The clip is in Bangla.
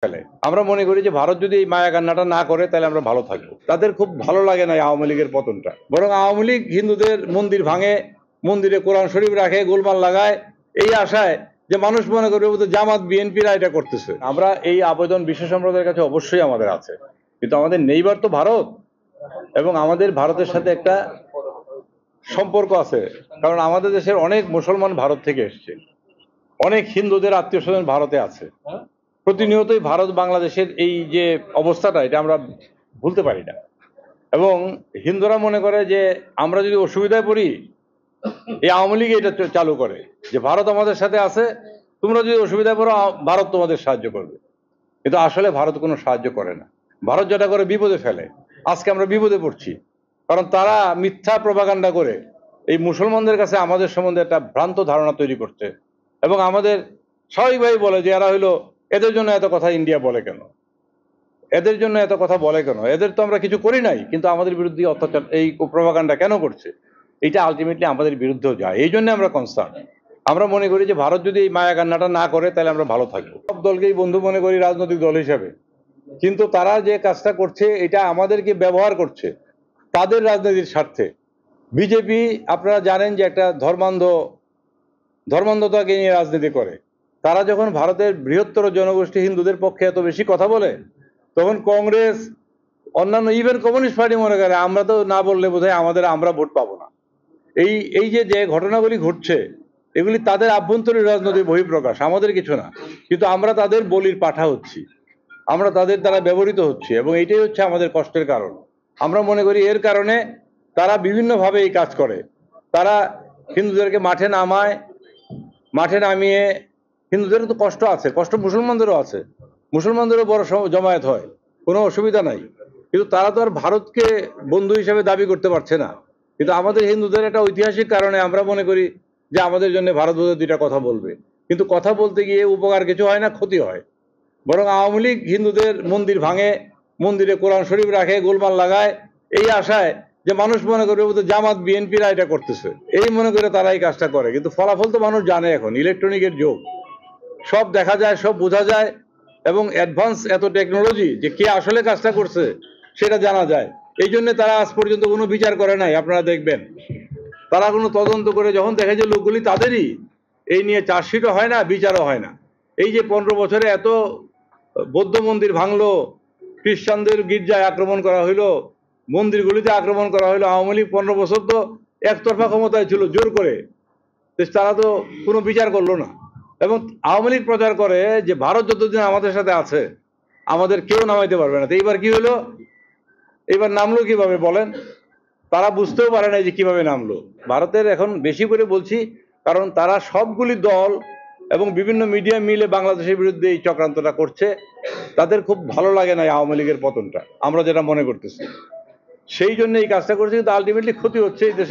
ফেলে। আমরা মনে করি যে ভারত যদি এই মায়া কান্নাটা না করে তাহলে আমরা ভালো থাকবো। তাদের খুব ভালো লাগে না আওয়ামী লীগের পতনটা। বরং আওয়ামী লীগ হিন্দুদের মন্দির ভাঙে, মন্দিরে কোরআন শরীফ রাখে, গোলমাল লাগায়, এই আশায় যে মানুষ মনে করবে বোধহয় জামাত বিএনপিরা এটা করতেছে। আমরা এই আবেদন বিশ্ব সম্প্রদায়ের কাছে অবশ্যই আমাদের আছে, কিন্তু আমাদের নেইবার তো ভারত, এবং আমাদের ভারতের সাথে একটা সম্পর্ক আছে। কারণ আমাদের দেশের অনেক মুসলমান ভারত থেকে এসছে, অনেক হিন্দুদের আত্মীয় স্বজন ভারতে আছে। প্রতিনিয়তই ভারত বাংলাদেশের এই যে অবস্থাটা, এটা আমরা ভুলতে পারি না। এবং হিন্দুরা মনে করে যে আমরা যদি অসুবিধায় পড়ি, এই আওয়ামী লীগ এটা চালু করে যে ভারত আমাদের সাথে আছে, তোমরা যদি অসুবিধায় পড়ো ভারত তোমাদের সাহায্য করবে। কিন্তু আসলে ভারত কোনো সাহায্য করে না। ভারত যেটা করে বিপদে ফেলে। আজকে আমরা বিপদে পড়ছি, কারণ তারা মিথ্যা প্রপাগান্ডা করে এই মুসলমানদের কাছে আমাদের সম্বন্ধে একটা ভ্রান্ত ধারণা তৈরি করছে, এবং আমাদের স্বাভাবিকভাবে বলে যে এরা হইলো, এদের জন্য এত কথা ইন্ডিয়া বলে কেন, এদের জন্য এত কথা বলে কেন, এদের তো আমরা কিছু করি নাই, কিন্তু আমাদের বিরুদ্ধে অত্যাচার এই প্রপাগান্ডা কেন করছে। এটা আলটিমেটলি আমাদের বিরুদ্ধেও যায়। এই জন্য আমরা কনসার্ন। আমরা মনে করি যে ভারত যদি এই মায়া কান্নাটা না করে তাহলে আমরা ভালো থাকবো। সব দলকেই বন্ধু মনে করি রাজনৈতিক দল হিসাবে, কিন্তু তারা যে কাজটা করছে এটা আমাদেরকে ব্যবহার করছে তাদের রাজনীতির স্বার্থে। বিজেপি আপনারা জানেন যে একটা ধর্মান্ধতাকে নিয়ে রাজনীতি করে। তারা যখন ভারতের বৃহত্তর জনগোষ্ঠী হিন্দুদের পক্ষে এত বেশি কথা বলে, তখন কংগ্রেস, অন্যান্য ইভেন কমিউনিস্ট পার্টি মনে করে আমরা তো না বললে বোধহয় আমরা ভোট পাবো না। এই যে ঘটনাগুলি ঘটছে, এগুলি তাদের আভ্যন্তরীণ রাজনৈতিক বহিঃপ্রকাশ, আমাদের কিছু না। কিন্তু আমরা তাদের বলির পাঠা হচ্ছি, আমরা তাদের দ্বারা ব্যবহৃত হচ্ছি, এবং এইটাই হচ্ছে আমাদের কষ্টের কারণ। আমরা মনে করি এর কারণে তারা বিভিন্নভাবে এই কাজ করে। তারা হিন্দুদেরকে মাঠে নামিয়ে, হিন্দুদেরও তো কষ্ট আছে, কষ্ট মুসলমানদেরও আছে, মুসলমানদেরও বড় জমায়েত হয়, কোনো অসুবিধা নাই। কিন্তু তারা তো আর ভারতকে বন্ধু হিসেবে দাবি করতে পারছে না। কিন্তু আমাদের হিন্দুদের একটা ঐতিহাসিক কারণে আমরা মনে করি যে আমাদের জন্য ভারত বোধহয় দুইটা কথা বলবে, কিন্তু কথা বলতে গিয়ে উপকার কিছু হয় না, ক্ষতি হয়। বরং আওয়ামী লীগ হিন্দুদের মন্দির ভাঙে, মন্দিরে কোরআন শরীফ রাখে, গোলমাল লাগায়, এই আশায় যে মানুষ মনে করবে বোধহয় জামাত বিএনপিরা এটা করতেছে, এই মনে করে তারা এই কাজটা করে। কিন্তু ফলাফল তো মানুষ জানে, এখন ইলেকট্রনিকের যুগ, সব দেখা যায়, সব বোঝা যায়, এবং অ্যাডভান্স এত টেকনোলজি যে কে আসলে কাজটা করছে সেটা জানা যায়। এই জন্য তারা আজ পর্যন্ত কোনো বিচার করে নাই। আপনারা দেখবেন তারা কোনো তদন্ত করে যখন দেখে যে লোকগুলি তাদেরই, এই নিয়ে চার্জশিটও হয় না, বিচারও হয় না। এই যে 15 বছরে এত বৌদ্ধ মন্দির ভাঙলো, খ্রিস্টানদের গির্জায় আক্রমণ করা হইলো, মন্দিরগুলিতে আক্রমণ করা হইলো, আওয়ামী লীগ 15 বছর তো একতরফা ক্ষমতায় ছিল, জোর করে, তারা তো কোনো বিচার করলো না। এবং আওয়ামী লীগ প্রচার করে যে ভারত যতদিন আমাদের সাথে আছে আমাদের কেউ নামাইতে পারবে না। তো এইবার কি হলো, এইবার নামলো কিভাবে বলেন? তারা বুঝতেও পারে না যে কিভাবে নামলো। ভারতের এখন বেশি করে বলছি, কারণ তারা সবগুলি দল এবং বিভিন্ন মিডিয়া মিলে বাংলাদেশের বিরুদ্ধে এই চক্রান্তটা করছে। তাদের খুব ভালো লাগে না আওয়ামী লীগের পতনটা, আমরা যেটা মনে করতেছি, সেই জন্য এই কাজটা করছে। কিন্তু আলটিমেটলি ক্ষতি হচ্ছে এই দেশে।